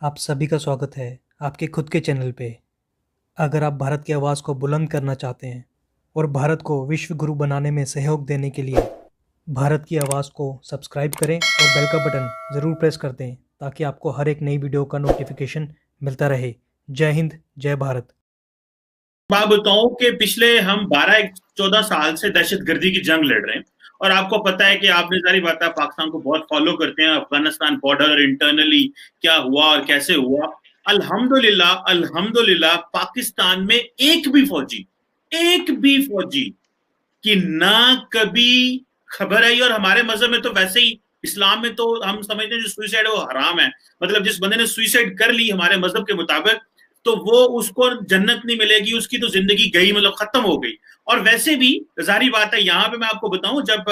आप सभी का स्वागत है आपके खुद के चैनल पे। अगर आप भारत की आवाज़ को बुलंद करना चाहते हैं और भारत को विश्व गुरु बनाने में सहयोग देने के लिए भारत की आवाज़ को सब्सक्राइब करें और बेल का बटन ज़रूर प्रेस कर दें ताकि आपको हर एक नई वीडियो का नोटिफिकेशन मिलता रहे। जय हिंद, जय भारत। मैं बताऊं कि पिछले हम 12-14 साल से दहशतगर्दी की जंग लड़ रहे हैं। और आपको पता है कि आपने सारी बातें पाकिस्तान को बहुत फॉलो करते हैं, अफगानिस्तान बॉर्डर इंटरनली क्या हुआ और कैसे हुआ। अल्हम्दुलिल्लाह अल्हम्दुलिल्लाह पाकिस्तान में एक भी फौजी की ना कभी खबर आई। और हमारे मजहब में तो वैसे ही, इस्लाम में तो हम समझते हैं जो सुइसाइड है वो हराम है। मतलब जिस बंदे ने सुइसाइड कर ली हमारे मजहब के मुताबिक, तो वो उसको जन्नत नहीं मिलेगी, उसकी तो जिंदगी गई, मतलब खत्म हो गई। और वैसे भी जारी बात है, यहाँ पे मैं आपको बताऊं, जब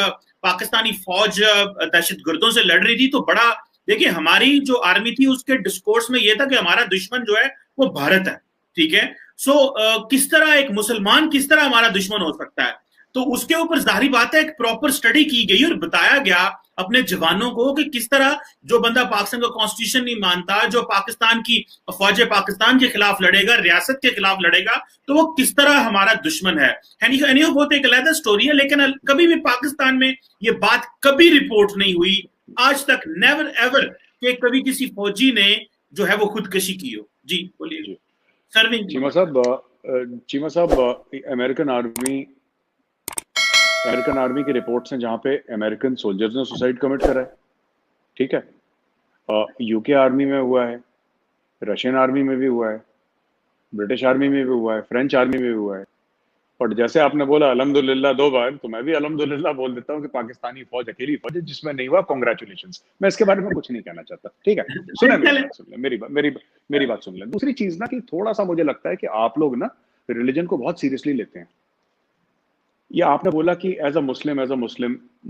पाकिस्तानी फौज दहशतगर्दों से लड़ रही थी तो बड़ा, देखिए हमारी जो आर्मी थी उसके डिस्कोर्स में यह था कि हमारा दुश्मन जो है वो भारत है। ठीक है। सो किस तरह एक मुसलमान किस तरह हमारा दुश्मन हो सकता है, तो उसके ऊपर जाहिर बात है एक प्रॉपर स्टडी की गई और बताया गया अपने जवानों को कि किस तरह जो बंदा पाकिस्तान का कॉन्स्टिट्यूशन नहीं मानता, जो पाकिस्तान की फौज पाकिस्तान के खिलाफ लड़ेगा, रियासत के खिलाफ लड़ेगा, तो वो किस तरह हमारा दुश्मन है। बहुत एक अलग स्टोरी है, लेकिन कभी भी पाकिस्तान में ये बात कभी रिपोर्ट नहीं हुई आज तक, नेवर एवर, कि कभी किसी फौजी ने जो है वो खुदकशी की हो। जी बोलिए। जी सर्विंग। चीमा साहब, अमेरिकन आर्मी की रिपोर्ट्स हैं जहां पे अमेरिकन सोल्जर्स ने सुसाइड कमिट करा है। ठीक है। यूके आर्मी में हुआ है, रशियन आर्मी में भी हुआ है, ब्रिटिश आर्मी में भी हुआ है, फ्रेंच आर्मी में भी हुआ है। और जैसे आपने बोला अल्हम्दुलिल्लाह 2 बार, तो मैं भी अल्हम्दुलिल्लाह बोल देता हूँ कि पाकिस्तानी फौज अकेली फौज है जिसमें नहीं हुआ। कॉन्ग्रेचुलेशंस। मैं इसके बारे में कुछ नहीं कहना चाहता। ठीक है, सुने मेरी बात, सुन ले मेरी बात सुन ले। दूसरी चीज ना कि थोड़ा सा मुझे लगता है कि आप लोग ना रिलीजन को बहुत सीरियसली लेते हैं। ये आपने बोला कि एज अ मुस्लिम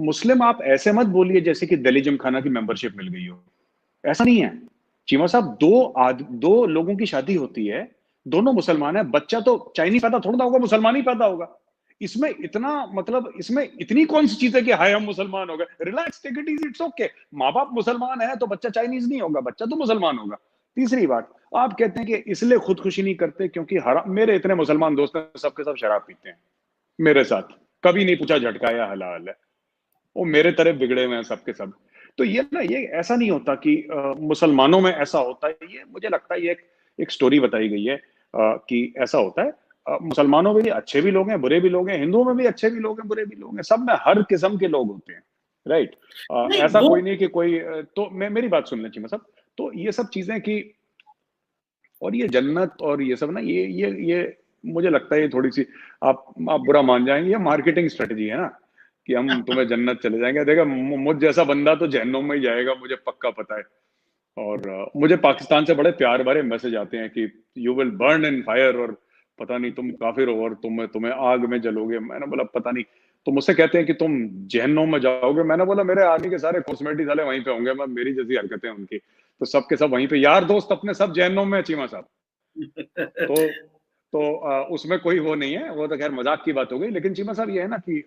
मुस्लिम आप ऐसे मत बोलिए जैसे कि दिल्ली जिमखाना की मेंबरशिप मिल गई हो। ऐसा नहीं है चीमा साहब। दो लोगों की शादी होती है, दोनों मुसलमान है, बच्चा तो चाइनीज पैदा थोड़ा ना होगा, मुसलमान ही पैदा होगा। इसमें इतना मतलब इसमें इतनी कौन सी चीज है कि हाय हम मुसलमान हो गए, relax, take it easy, it's okay. माँ बाप मुसलमान है तो बच्चा चाइनीज नहीं होगा, बच्चा तो मुसलमान होगा। तीसरी बात, आप कहते हैं कि इसलिए खुदकुशी नहीं करते क्योंकि हराम। मेरे इतने मुसलमान दोस्त हैं, सबके सब शराब पीते हैं मेरे साथ, कभी नहीं पूछा झटकाया हलाल है। वो मेरे तरह बिगड़े हुए हैं सबके सब। तो ये ना, ये ऐसा नहीं होता कि मुसलमानों में ऐसा होता है। ये मुझे लगता है ये एक स्टोरी बताई गई है कि ऐसा होता है। मुसलमानों में भी अच्छे भी लोग हैं, बुरे भी लोग हैं, हिंदुओं में भी अच्छे भी लोग हैं, बुरे भी लोग हैं, सब में हर किस्म के लोग होते हैं। राइट। नहीं ऐसा वो कोई नहीं कि कोई तो मैं मेरी बात सुन लें चीमा साहब। तो ये सब चीजें कि, और ये जन्नत और ये सब ना, ये मुझे लगता है ये थोड़ी सी, आप बुरा मान जाएंगे, ये मार्केटिंग स्ट्रेटजी है ना कि हम तुम्हें जन्नत चले जाएंगे। देखा, मुझ जैसा बंदा तो जहन्नुम में ही जाएगा, मुझे पक्का पता है। और मुझे पाकिस्तान से बड़े प्यार भरे मैसेज आते हैं कि you will burn in fire, और पता नहीं तुम काफिर हो और तुम्हें आग में जलोगे। मैंने बोला पता नहीं। तो मुझसे कहते हैं कि तुम जहन्नुम में जाओगे। मैंने बोला मेरे आर्मी के सारे कोर्समेट साले वहीं पे होंगे, मैं मेरी जैसी हरकतें उनकी, तो सबके सब वहीं पे, यार दोस्त अपने सब जहन्नुम में है चीमा साहब। तो उसमें कोई वो नहीं है, वो तो खैर मजाक की बात हो गई। लेकिन चीमा साहब ये है ना कि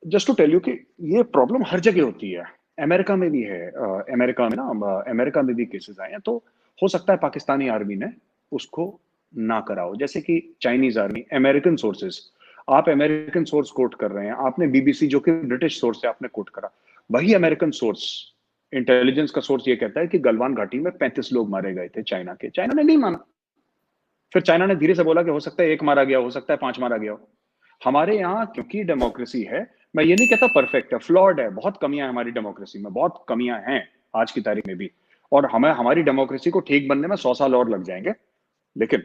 जस्ट टू टेल यू कि ये प्रॉब्लम हर जगह होती है। अमेरिका में भी है। अमेरिका में ना, अमेरिका में भी केसेस आए हैं। तो हो सकता है पाकिस्तानी आर्मी ने उसको ना कराओ, जैसे कि चाइनीज आर्मी, अमेरिकन सोर्सेस। आप अमेरिकन सोर्स कोट कर रहे हैं, आपने बीबीसी जो कि ब्रिटिश सोर्स है आपने कोट करा। वही अमेरिकन सोर्स, इंटेलिजेंस का सोर्स ये कहता है कि गलवान घाटी में 35 लोग मारे गए थे चाइना के। चाइना ने नहीं माना। फिर चाइना ने धीरे से बोला कि हो सकता है 1 मारा गया, हो सकता है 5 मारा गया हो। हमारे यहाँ क्योंकि डेमोक्रेसी है, मैं ये नहीं कहता परफेक्ट है, फ्लॉड है, बहुत कमियां हैं हमारी डेमोक्रेसी में, बहुत कमियां हैं आज की तारीख में भी। और हमें हमारी डेमोक्रेसी को ठीक बनने में 100 साल और लग जाएंगे। लेकिन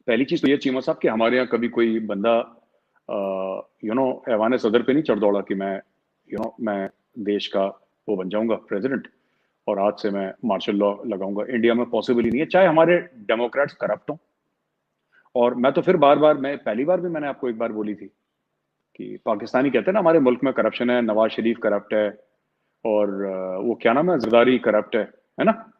पहली चीज तो ये चीमा साहब कि हमारे यहाँ कभी कोई बंदा ऐवान सदर पे नहीं चढ़ दौड़ा कि मैं देश का वो बन जाऊंगा प्रेसिडेंट, और आज से मैं मार्शल लॉ लगाऊंगा। इंडिया में पॉसिबल ही नहीं है, चाहे हमारे डेमोक्रेट्स करप्ट हों। और मैं तो फिर बार बार, मैं पहली बार भी मैंने आपको एक बार बोली थी कि पाकिस्तानी कहते हैं ना हमारे मुल्क में करप्शन है, नवाज शरीफ करप्ट है, और वो क्या नाम है, जरदारी करप्ट है ना।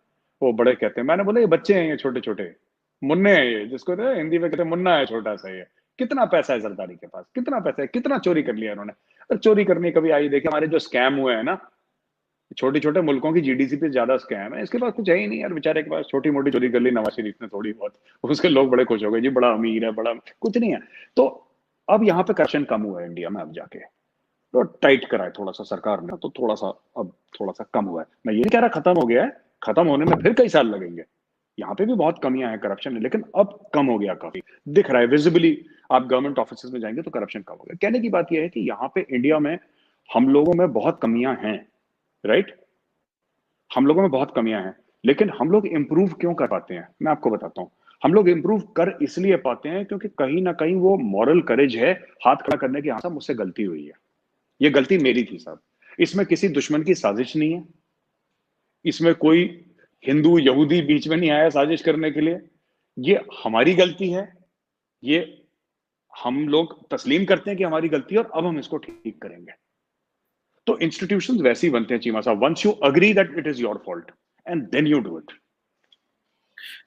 वो बड़े कहते हैं, मैंने बोला ये बच्चे हैं, ये छोटे छोटे मुन्ने हैं, ये जिसको ना हिंदी में कहते हैं मुन्ना है, छोटा सा ये। कितना पैसा है जरदारी के पास, कितना पैसा है, कितना चोरी कर लिया इन्होंने। और चोरी करने कभी आई देखे हमारे जो स्कैम हुए हैं ना, छोटे छोटे मुल्कों की जीडीपी पे ज्यादा स्कैम है, इसके पास कुछ है ही नहीं यार, बेचारे के पास छोटी मोटी चोरी कर ली नवाज शरीफ ने थोड़ी बहुत, उसके लोग बड़े खुश हो गए जी, बड़ा अमीर है, बड़ा कुछ नहीं है। तो अब यहाँ पे करप्शन कम हुआ है इंडिया में, अब जाके तो टाइट करा है थोड़ा सा सरकार ने, तो थोड़ा सा अब थोड़ा सा कम हुआ है। मैं ये नहीं कह रहा खत्म हो गया है, खत्म होने में फिर कई साल लगेंगे, यहाँ पे भी बहुत कमियां हैं करप्शन में, लेकिन अब कम हो गया, काफी दिख रहा है विजिबली। आप गवर्नमेंट ऑफिस में जाएंगे तो करप्शन कम हो गया। कहने की बात यह है कि यहाँ पे इंडिया में हम लोगों में बहुत कमियां हैं, राइट, हम लोगों में बहुत कमियां हैं, लेकिन हम लोग इंप्रूव क्यों कर पाते हैं, मैं आपको बताता हूं। हम लोग इंप्रूव कर इसलिए पाते हैं क्योंकि कहीं ना कहीं वो मॉरल करेज है, हाथ खड़ा करने की, हाँ साहब मुझसे गलती हुई है, ये गलती मेरी थी साहब। इसमें किसी दुश्मन की साजिश नहीं है, इसमें कोई हिंदू यहूदी बीच में नहीं आया साजिश करने के लिए, ये हमारी गलती है, ये हम लोग तस्लीम करते हैं कि हमारी गलती है और अब हम इसको ठीक करेंगे। तो इंस्टीट्यूशंस वैसे ही बनते हैं चीमा साहब, once you agree that it is your fault and then you do it.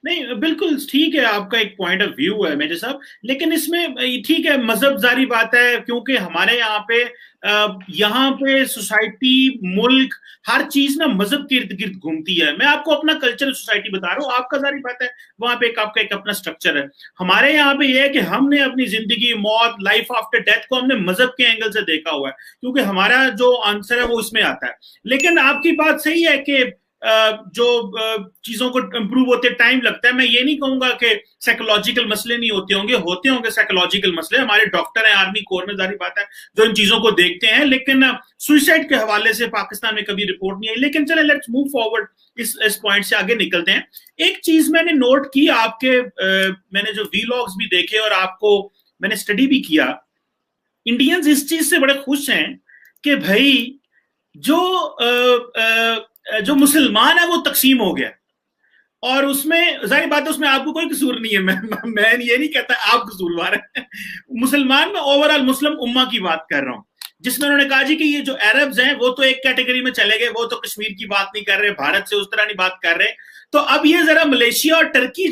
नहीं बिल्कुल ठीक है, आपका एक पॉइंट ऑफ व्यू है मेरे साहब, लेकिन इसमें ठीक है, मजहब जारी बात है, क्योंकि हमारे यहाँ पे सोसाइटी, मुल्क, हर चीज ना मजहब के इर्द गिर्द घूमती है। मैं आपको अपना कल्चरल सोसाइटी बता रहा हूँ, आपका जारी बात है वहां पे आपका एक अपना स्ट्रक्चर है। हमारे यहाँ पे यह है कि हमने अपनी जिंदगी, मौत, लाइफ आफ्टर डेथ को हमने मजहब के एंगल से देखा हुआ है, क्योंकि हमारा जो आंसर है वो इसमें आता है। लेकिन आपकी बात सही है कि जो चीजों को इंप्रूव होते टाइम लगता है। मैं ये नहीं कहूंगा कि साइकोलॉजिकल मसले नहीं होते होंगे साइकोलॉजिकल मसले। हमारे डॉक्टर हैं आर्मी कोर में, जारी बात है, जो इन चीजों को देखते हैं, लेकिन सुसाइड के हवाले से पाकिस्तान में कभी रिपोर्ट नहीं आई। लेकिन चले, लेट्स मूव फॉरवर्ड, इस पॉइंट से आगे निकलते हैं। एक चीज मैंने नोट की आपके, मैंने जो वीलॉग्स भी देखे और आपको मैंने स्टडी भी किया, इंडियंस इस चीज से बड़े खुश हैं कि भाई जो मुसलमान है वो तकसीम हो गया, और उसमें जाहिर बात है उसमें आपको कोई कसूर नहीं है। मैं ये नहीं कहता आप कसूरवार हैं। मुसलमान में ओवरऑल मुस्लिम उम्मा की बात कर रहा हूं, जिसमें उन्होंने कहा जी कि ये जो अरब्स हैं वो तो एक कैटेगरी में चले गए, वो तो कश्मीर की बात नहीं कर रहे, भारत से उस तरह नहीं बात कर रहे। तो अब ये जरा मलेशिया और टर्की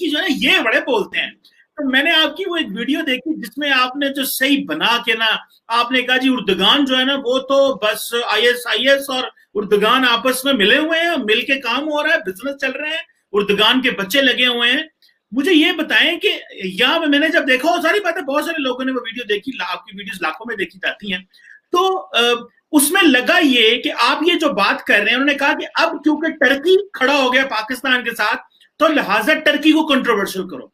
जो है ये बड़े बोलते हैं। तो मैंने आपकी वो एक वीडियो देखी जिसमें आपने जो सही बना के ना, आपने कहा जी उर्दगान जो है ना वो तो बस ISIS और उर्दगान आपस में मिले हुए हैं, मिल के काम हो रहा है, बिजनेस चल रहे हैं, उर्दगान के बच्चे लगे हुए हैं। मुझे ये बताएं कि यहाँ मैंने जब देखा, और सारी बातें बहुत सारे लोगों ने वो वीडियो देखी, आपकी वीडियोस लाखों में देखी जाती हैं, तो उसमें लगा ये कि आप ये जो बात कर रहे हैं, उन्होंने कहा कि अब क्योंकि टर्की खड़ा हो गया पाकिस्तान के साथ तो लिहाजा टर्की को कंट्रोवर्शियल करो,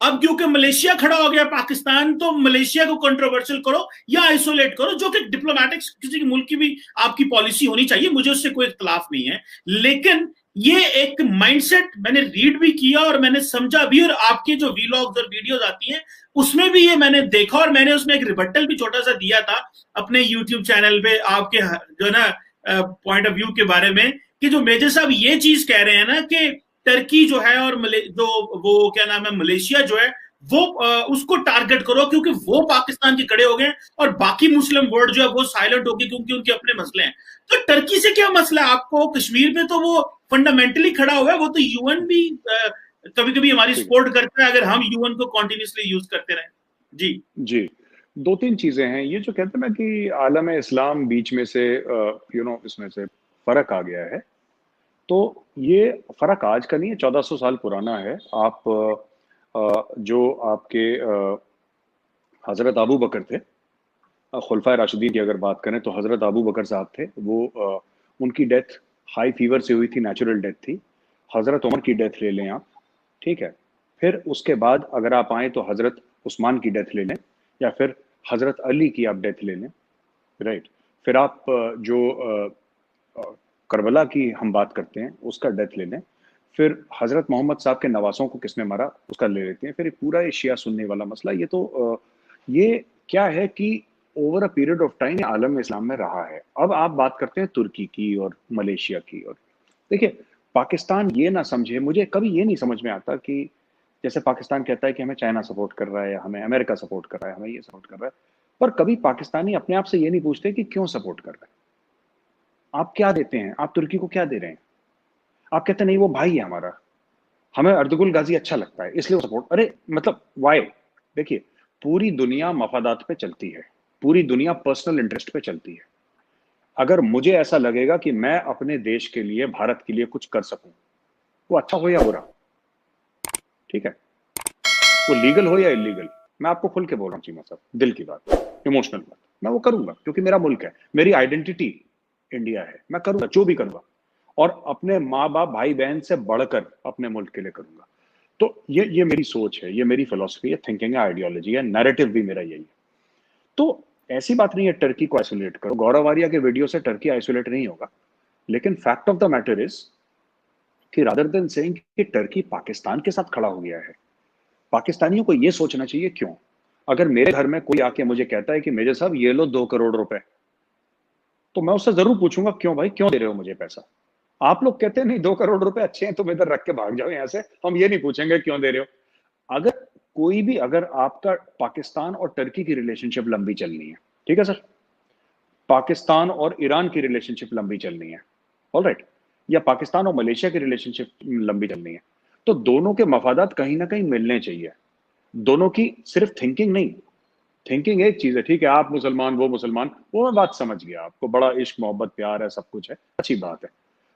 अब क्योंकि मलेशिया खड़ा हो गया पाकिस्तान तो मलेशिया को कंट्रोवर्शियल करो या आइसोलेट करो, जो कि डिप्लोमेटिक किसी मुल्क की भी आपकी पॉलिसी होनी चाहिए, मुझे उससे कोई इख्तलाफ नहीं है। लेकिन ये एक माइंडसेट मैंने रीड भी किया और मैंने समझा भी, और आपके जो वीलॉग्स और वीडियोस आती हैं उसमें भी ये मैंने देखा, और मैंने उसमें एक रिबट्टल भी छोटा सा दिया था अपने यूट्यूब चैनल पे आपके जो ना पॉइंट ऑफ व्यू के बारे में, कि जो मेजर साहब ये चीज कह रहे हैं ना कि टर्की जो है और जो वो क्या नाम है मलेशिया जो है वो उसको टारगेट करो क्योंकि वो पाकिस्तान के खड़े हो गए, और बाकी मुस्लिम वर्ल्ड जो है वो साइलेंट होगी क्योंकि उनके अपने मसले हैं। तो टर्की से क्या मसला है आपको? कश्मीर में तो वो फंडामेंटली खड़ा हुआ है, वो तो यूएन भी कभी कभी हमारी सपोर्ट करता है अगर हम यूएन को कॉन्टिन्यूसली यूज करते रहे। जी जी, दो तीन चीजें हैं। ये जो कहते हैं ना कि आलम इस्लाम बीच में से इसमें से फर्क आ गया है, तो ये फर्क आज का नहीं है, 1400 साल पुराना है। आप जो आपके हजरत अबू बकर थे, खुलफाए राशिदीन की अगर बात करें तो हजरत अबू बकर साहब थे, वो उनकी डेथ हाई फीवर से हुई थी, नेचुरल डेथ थी। हजरत उमर की डेथ ले लें आप, ठीक है। फिर उसके बाद अगर आप आए तो हजरत उस्मान की डेथ ले लें, या फिर हजरत अली की आप डेथ ले लें, राइट। फिर आप जो करबला की हम बात करते हैं उसका डेथ ले लें, फिर हजरत मोहम्मद साहब के नवासों को किसने मारा उसका ले लेते हैं, फिर पूरा शिया सुन्नी वाला मसला। ये तो ये क्या है कि over a period of time आलम इस्लाम में रहा है। अब आप बात करते हैं तुर्की की और मलेशिया की, और देखिए पाकिस्तान ये ना समझे, मुझे कभी ये नहीं समझ में आता कि जैसे पाकिस्तान कहता है कि हमें चाइना सपोर्ट कर रहा है, या हमें अमेरिका सपोर्ट कर रहा है, हमें ये सपोर्ट कर रहा है, पर कभी पाकिस्तानी अपने आप से ये नहीं पूछते कि क्यों सपोर्ट कर रहे हैं, आप क्या देते हैं, आप तुर्की को क्या दे रहे हैं। आप कहते हैं नहीं वो भाई है हमारा, हमें अर्दुगुल गाजी अच्छा लगता है इसलिए वो सपोर्ट। अरे मतलब वाई? देखिए पूरी दुनिया मफादात पे चलती है, पूरी दुनिया पर्सनल इंटरेस्ट पे चलती है। अगर मुझे ऐसा लगेगा कि मैं अपने देश के लिए, भारत के लिए कुछ कर सकूं, वो अच्छा हो या बुरा, ठीक है, वो लीगल हो या इलीगल, मैं आपको खुल के बोल रहा हूँ चीमा साहब, दिल की बात, इमोशनल बात, मैं वो करूंगा क्योंकि मेरा मुल्क है, मेरी आइडेंटिटी इंडिया है, मैं करूंगा जो भी करूंगा, और अपने माँ बाप भाई बहन से बढ़कर अपने मुल्क के लिए करूंगा। तो ये मेरी सोच है, ये मेरी फिलॉसफी है, थिंकिंग है, आइडियोलॉजी है, नैरेटिव भी मेरा यही है। तो ऐसी बात नहीं है टर्की को आइसोलेट करो, गौरव आर्या के वीडियो से टर्की आइसोलेट नहीं होगा, लेकिन fact of the matter is कि रादर देन सेइंग कि टर्की पाकिस्तान के साथ खड़ा हो गया है, पाकिस्तानियों को यह सोचना चाहिए क्यों। अगर मेरे घर में कोई आके मुझे कहता है कि मेजर साहब ये लो 2 करोड़ रुपए, तो मैं उससे जरूर पूछूंगा क्यों भाई, क्यों दे रहे हो मुझे पैसा। आप लोग कहते हैं नहीं 2 करोड़ रुपए अच्छे हैं, तुम इधर रख के भाग जाओ यहाँ से, हम ये नहीं पूछेंगे क्यों दे रहे हो। अगर कोई भी, अगर आपका पाकिस्तान और टर्की की रिलेशनशिप लंबी चलनी है, ठीक है सर, पाकिस्तान और ईरान की रिलेशनशिप लंबी चलनी है, ऑलराइट, या पाकिस्तान और मलेशिया की रिलेशनशिप लंबी चलनी है, तो दोनों के मफादात कहीं ना कहीं मिलने चाहिए। दोनों की सिर्फ थिंकिंग नहीं, थिंकिंग एक चीज है, ठीक है, आप मुसलमान वो मुसलमान, वो मैं बात समझ गया, आपको बड़ा इश्क मोहब्बत प्यार है, सब कुछ है, अच्छी बात है,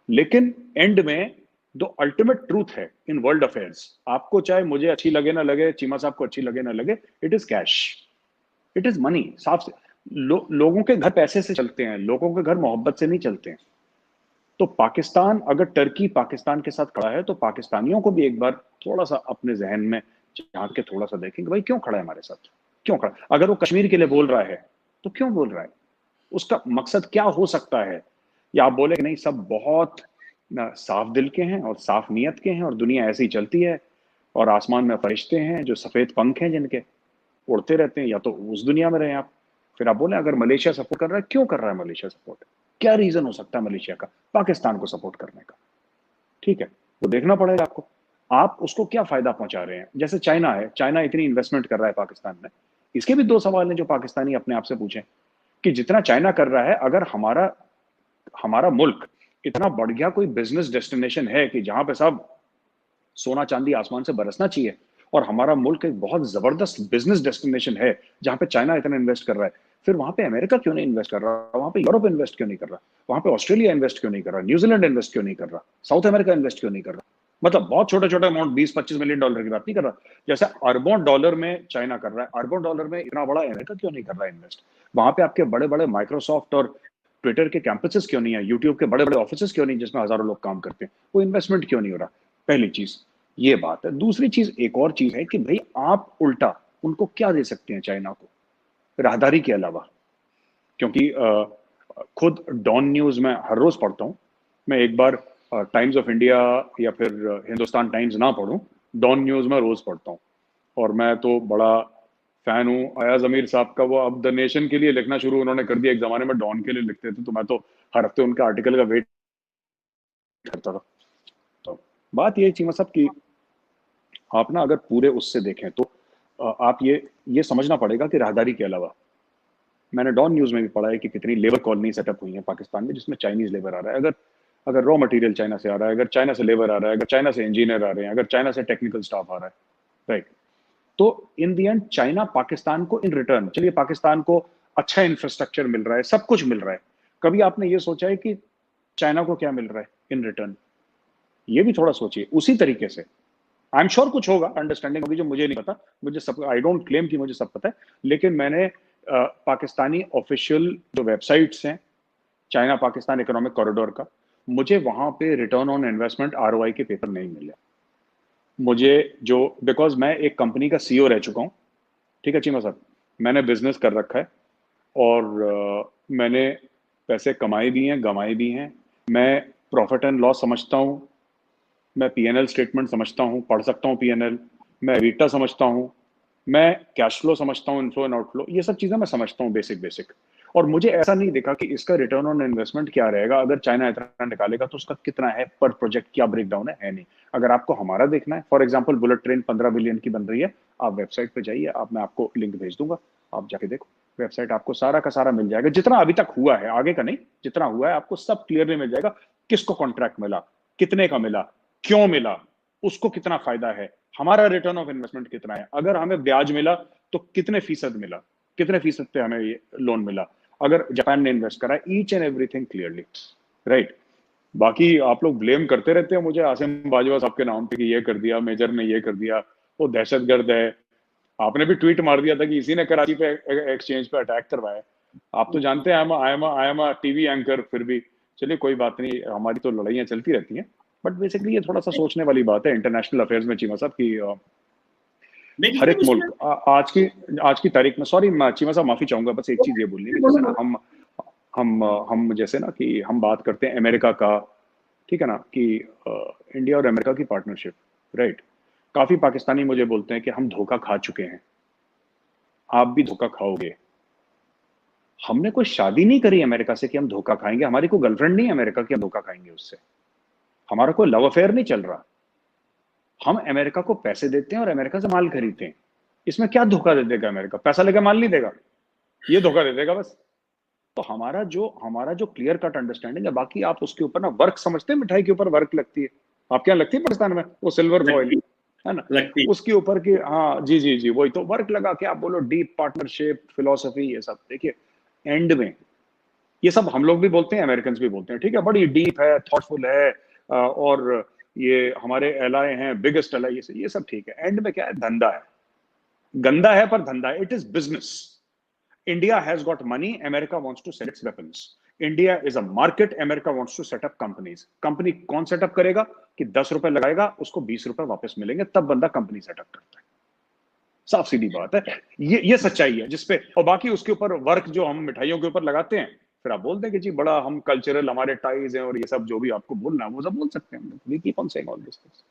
लेकिन एंड में जो अल्टीमेट ट्रूथ है इन वर्ल्ड अफेयर्स, आपको चाहे मुझे अच्छी लगे ना लगे, चीमा साहब को अच्छी लगे ना लगे, it is cash, it is money, साफ से लोगों के घर पैसे से चलते हैं, लोगों के घर मोहब्बत से नहीं चलते हैं। तो पाकिस्तान, अगर टर्की पाकिस्तान के साथ खड़ा है, तो पाकिस्तानियों को भी एक बार थोड़ा सा अपने जहन में झांक के थोड़ा सा देखेंगे भाई क्यों खड़ा है हमारे साथ, क्यों खड़ा। अगर वो कश्मीर के लिए बोल रहा है तो क्यों बोल रहा है, उसका मकसद क्या हो सकता है। या आप बोले कि नहीं सब बहुत साफ दिल के हैं और साफ नीयत के हैं और दुनिया ऐसी ही चलती है और आसमान में फरिश्ते हैं जो सफेद पंख हैं जिनके उड़ते रहते हैं, या तो उस दुनिया में रहे आप। फिर आप बोले अगर मलेशिया सपोर्ट कर रहा है, क्यों कर रहा है मलेशिया सपोर्ट, क्या रीजन हो सकता है मलेशिया का पाकिस्तान को सपोर्ट करने का, ठीक है, वो देखना पड़ेगा आपको, आप उसको क्या फायदा पहुंचा रहे हैं। जैसे चाइना है, चाइना इतनी इन्वेस्टमेंट कर रहा है पाकिस्तान में, इसके भी 2 सवाल हैं जो पाकिस्तानी अपने आप से पूछें कि जितना चाइना कर रहा है, अगर हमारा हमारा मुल्क इतना बढ़ गया कोई बिजनेस डेस्टिनेशन है कि जहां पे सब सोना चांदी आसमान से बरसना चाहिए, और हमारा मुल्क एक बहुत जबरदस्त बिजनेस डेस्टिनेशन है जहां पे चाइना इतना इन्वेस्ट कर रहा है, फिर वहां पे अमेरिका क्यों नहीं इन्वेस्ट कर रहा, वहां पे यूरोप इन्वेस्ट क्यों नहीं कर रहा, वहां पे ऑस्ट्रेलिया इन्वेस्ट क्यों नहीं कर रहा, न्यूजीलैंड इन्वेस्ट क्यों नहीं कर रहा, साउथ अमेरिका इन्वेस्ट क्यों नहीं कर रहा। मतलब बहुत छोटे छोटे अमाउंट, 20-25 मिलियन डॉलर की बात नहीं कर रहा, जैसे अरबों डॉलर में चाइना कर रहा है, अरबों डॉलर में इतना बड़ा अमेरिका क्यों नहीं कर रहा है इन्वेस्ट। वहां पे आपके बड़े बड़े माइक्रोसॉफ्ट और ट्विटर के कैंपसेस क्यों नहीं है, यूट्यूब के बड़े बड़े ऑफिस क्यों नहीं जिसमें हजारों लोग काम करते हैं, वो इन्वेस्टमेंट क्यों नहीं हो रहा। पहली चीज ये बात है। दूसरी चीज एक और चीज है कि भाई आप उल्टा उनको क्या दे सकते हैं चाइना को राहदारी के अलावा, क्योंकि खुद डॉन न्यूज में हर रोज पढ़ता हूं, मैं एक बार टाइम्स ऑफ इंडिया या फिर हिंदुस्तान टाइम्स ना पढ़ूं, डॉन न्यूज में रोज पढ़ता हूं, और मैं तो बड़ा फैन हूं अयाज अमीर साहब का। वो अब द नेशन के लिए लिखना शुरू उन्होंने कर दिया, एक जमाने में डॉन के लिए लिखते थे, तो मैं तो हर हफ्ते उनके आर्टिकल का वेट करता था। तो बात ये चीमा साहब की आप ना अगर पूरे उससे देखें तो आप ये समझना पड़ेगा कि राहदारी के अलावा, मैंने डॉन न्यूज में भी पढ़ा है कि कितनी लेबर कॉलोनी सेटअप हुई है पाकिस्तान में जिसमें चाइनीज लेबर आ रहा है। अगर रॉ मटेरियल चाइना से आ रहा है, अगर चाइना से लेबर आ रहा है, अगर चाइना से इंजीनियर आ रहे हैं, अगर चाइना से टेक्निकल स्टाफ आ रहा है, राइट, तो इन दी एंड चाइना पाकिस्तान को इन रिटर्न, चलिए पाकिस्तान को अच्छा इंफ्रास्ट्रक्चर मिल रहा है, सब कुछ मिल रहा है, कभी आपने ये सोचा है कि चाइना को क्या मिल रहा है इन रिटर्न, ये भी थोड़ा सोचिए। उसी तरीके से आई एम श्योर कुछ होगा, अंडरस्टैंडिंग होगी जो मुझे नहीं पता, मुझे सब, आई डोंट क्लेम कि मुझे सब पता है, लेकिन मैंने पाकिस्तानी ऑफिशियल जो वेबसाइट्स हैं चाइना पाकिस्तान इकोनॉमिक कॉरिडोर का, मुझे वहां पे रिटर्न ऑन इन्वेस्टमेंट ROI के पेपर नहीं मिले मुझे, जो बिकॉज मैं एक कंपनी का CEO रह चुका हूँ, ठीक है चीमा साहब, मैंने बिजनेस कर रखा है और मैंने पैसे कमाए भी हैं गंवाए भी हैं, मैं प्रॉफिट एंड लॉस समझता हूँ, मैं P&L स्टेटमेंट समझता हूँ, पढ़ सकता हूँ P&L, मैं EBITDA समझता हूँ, मैं कैश फ्लो समझता हूँ, इनफ्लो एंड आउटफ्लो, ये सब चीजें मैं समझता हूँ बेसिक। और मुझे ऐसा नहीं दिखा कि इसका रिटर्न ऑन इन्वेस्टमेंट क्या रहेगा, अगर चाइना इतना निकालेगा तो उसका कितना है पर प्रोजेक्ट, क्या ब्रेकडाउन है नहीं। अगर आपको हमारा देखना है, for example bullet train 15 billion की बन रही है, आप वेबसाइट पे जाइए, मैं आपको लिंक भेज दूंगा, आप जाके देखो, वेबसाइट आपको सारा का सारा मिल जाएगा, जितना अभी तक हुआ है, आगे का नहीं, जितना हुआ है आपको सब क्लियरली मिल जाएगा, किसको कॉन्ट्रैक्ट मिला, कितने का मिला, क्यों मिला, उसको कितना फायदा है, हमारा रिटर्न ऑफ इन्वेस्टमेंट कितना है, अगर हमें ब्याज मिला तो कितने फीसद मिला, कितने फीसद पे हमें ये लोन मिला, अगर जापान ने इन्वेस्ट करा, each and everything clearly, right. बाकी आप लोग ब्लेम करते रहते हैं मुझे आसिम बाजवा साहब के नाम पे कि ये कर दिया, मेजर ने ये कर दिया, वो दहशतगर्द है। आपने भी ट्वीट मार दिया था कि इसी ने कराची पे एक्सचेंज पे अटैक करवाया। आप तो जानते हैं I am a TV anchor, फिर भी चलिए कोई बात नहीं, हमारी तो लड़ाइयाँ चलती रहती हैं। बट बेसिकली ये थोड़ा सा सोचने वाली बात है इंटरनेशनल अफेयर्स में चीमा साहब की हर एक मुल्क आज की तारीख में, सॉरी चीमा साहब माफी चाहूंगा, बस एक चीज ये बोलनी है, जैसे ना हम जैसे ना कि हम बात करते हैं अमेरिका का, ठीक है ना, कि इंडिया और अमेरिका की पार्टनरशिप, राइट। काफी पाकिस्तानी मुझे बोलते हैं कि हम धोखा खा चुके हैं, आप भी धोखा खाओगे। हमने कोई शादी नहीं करी अमेरिका से कि हम धोखा खाएंगे, हमारी कोई गर्लफ्रेंड नहीं है अमेरिका की हम धोखा खाएंगे उससे, हमारा कोई लव अफेयर नहीं चल रहा। हम अमेरिका को पैसे देते हैं और अमेरिका से माल खरीदते हैं, इसमें क्या धोखा दे देगा अमेरिका? पैसा लेकर माल नहीं देगा, ये धोखा दे देगा बस। तो हमारा जो क्लियर कट अंडरस्टैंडिंग है, बाकी आप उसके ऊपर ना वर्क समझते हैं, मिठाई के ऊपर वर्क लगती है, आपके यहाँ लगती है पाकिस्तान में वो सिल्वर फॉइल, है ना, उसके ऊपर की, हाँ जी जी जी, वही तो वर्क लगा के आप बोलो डीप पार्टनरशिप, फिलोसफी, ये सब। देखिए एंड में ये सब हम लोग भी बोलते हैं, अमेरिकन भी बोलते हैं, ठीक है, बड़ी डीप है, थॉटफुल है, और ये हमारे एलाय हैं, बिगेस्ट एलाय, ये सब ठीक है। एंड में क्या है? धंधा है, गंदा है पर धंधा है, it is business. India has got money, America wants to sell its weapons. India is a market, America wants to set up companies. Company कौन सेटअप करेगा कि 10 रुपए लगाएगा उसको 20 रुपए वापस मिलेंगे, तब बंदा कंपनी सेटअप करता है। साफ सीधी बात है, ये सच्चाई है जिसपे, और बाकी उसके ऊपर वर्क जो हम मिठाइयों के ऊपर लगाते हैं, फिर आप बोलते हैं कि जी बड़ा हम कल्चरल, हमारे टाइज हैं और ये सब, जो भी आपको बोलना है वो सब बोल सकते हैं। We keep on saying all this things.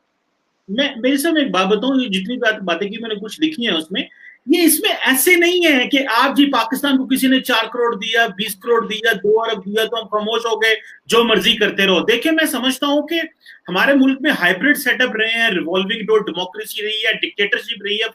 मेरे से मैं एक बात बताऊं, जितनी बातें की मैंने कुछ लिखी है उसमें, ये इसमें ऐसे नहीं है कि आप जी पाकिस्तान को किसी ने 4 करोड़ दिया, 20 करोड़ दिया, 2 अरब दिया तो हम खामोश हो गए, जो मर्जी करते रहो। देखिए मैं समझता हूं कि हमारे मुल्क में हाइब्रिड सेटअप रहे हैं, रिवॉल्विंग डोर डेमोक्रेसी रही है, डिक्टेटरशिप रही है,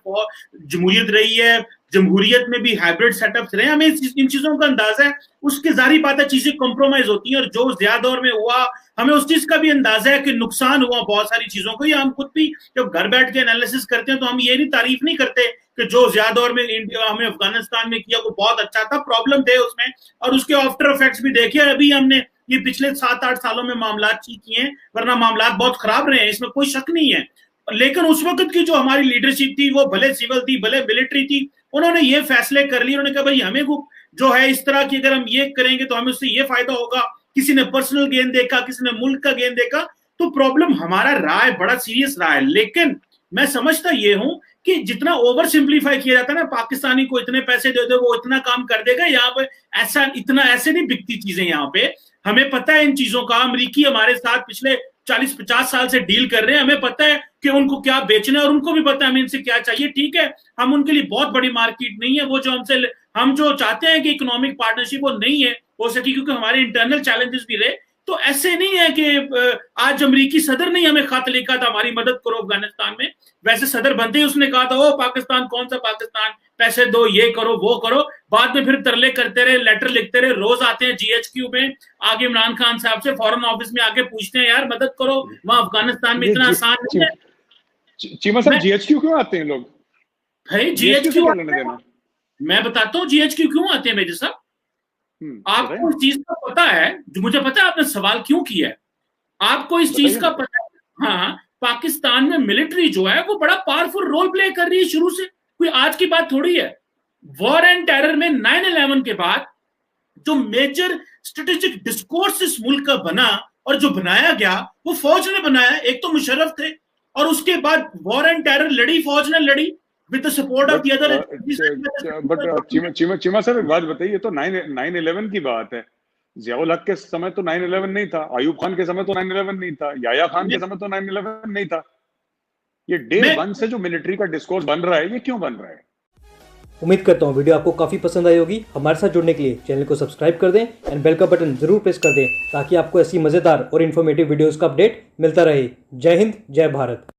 जमहूरियत रही है, जमहूरियत में भी हाइब्रिड सेटअप्स रहे, हमें इन चीजों का अंदाजा है। उसके जारी बात है चीजें कॉम्प्रोमाइज होती हैं, और जो ज्यादा दौर में हुआ हमें उस चीज का भी अंदाजा है कि नुकसान हुआ बहुत सारी चीजों को। या हम खुद भी जब घर बैठ के एनालिसिस करते हैं तो हम ये नहीं तारीफ नहीं करते कि जो ज्यादा दौर में हमें अफगानिस्तान में किया वो बहुत अच्छा था, प्रॉब्लम थे उसमें, और उसके आफ्टर इफेक्ट्स भी देखे। अभी हमने ये पिछले 7-8 सालों में मामला ठीक किए हैं, वरना मामला बहुत खराब रहे हैं, इसमें कोई शक नहीं है। लेकिन उस वक्त की जो हमारी लीडरशिप थी, वो भले सिविल थी भले मिलिट्री थी, उन्होंने ये फैसले कर लिए, उन्होंने कहा भाई हमें जो है इस तरह की अगर हम ये करेंगे तो हमें उससे ये फायदा होगा। किसी ने पर्सनल गेन देखा, किसी ने मुल्क का गेन देखा, तो प्रॉब्लम हमारा रहा है, बड़ा सीरियस रहा है। लेकिन मैं समझता ये हूं कि जितना ओवर सिंप्लीफाई किया जाता है ना, पाकिस्तानी को इतने पैसे दे दो वो इतना काम कर देगा, यहाँ पे ऐसे नहीं बिकती चीजें। यहाँ पे हमें पता है इन चीजों का, अमरीकी हमारे साथ पिछले 40-50 साल से डील कर रहे हैं, हमें पता है कि उनको क्या बेचना है और उनको भी पता है हमें इनसे क्या चाहिए। ठीक है, हम उनके लिए बहुत बड़ी मार्केट नहीं है, वो जो हम जो चाहते हैं कि इकोनॉमिक पार्टनरशिप वो नहीं है हो सकी, क्योंकि हमारे इंटरनल चैलेंजेस भी रहे। तो ऐसे नहीं है कि आज अमरीकी सदर ने हमें खत लिखा था हमारी मदद करो अफगानिस्तान में, वैसे सदर बनते ही उसने कहा था ओ पाकिस्तान, कौन सा पाकिस्तान, पैसे दो, ये करो वो करो। बाद में फिर तरले करते रहे, लेटर लिखते रहे, रोज आते हैं GHQ में आगे इमरान खान साहब से, फॉरेन ऑफिस में आके पूछते हैं यार मदद करो, वहां अफगानिस्तान में इतना आसान नहीं है। चीमा साहब GHQ क्यों आते हैं लोग? भाई GHQ मैं बताता हूँ GHQ क्यों आते हैं मेजर साहब। आपको इस चीज का पता है, जो मुझे पता है आपने सवाल क्यों किया है, आपको इस चीज का पता है। हाँ, पाकिस्तान में मिलिट्री जो है वो बड़ा पावरफुल रोल प्ले कर रही है शुरू से, कोई आज की बात थोड़ी है। वॉर एंड टेरर में 9/11 के बाद जो मेजर स्ट्रेटेजिक डिस्कोर्स इस मुल्क का बना और जो बनाया गया वो फौज ने बनाया। एक तो मुशर्रफ थे, और उसके बाद वॉर एंड टेरर लड़ी, फौज ने लड़ी with the support of the other। But Cheema sir एक बात बताइए, ये तो 9/11 की बात है। ज़ियाउल हक के समय तो 9/11 नहीं था, अयूब खान के समय तो 9/11 नहीं था, याया खान के समय तो 9/11 नहीं था। ये डे 1 से जो मिलिट्री का डिस्कोर्स बन रहा है, ये क्यों बन रहा है? उम्मीद करता हूँ वीडियो आपको काफी पसंद आई होगी। हमारे साथ जुड़ने के लिए चैनल को सब्सक्राइब कर दें एंड बेल का बटन जरूर प्रेस कर दें, ताकि आपको ऐसी मजेदार और इन्फॉर्मेटिव वीडियोस का अपडेट मिलता रहे। जय हिंद, जय भारत।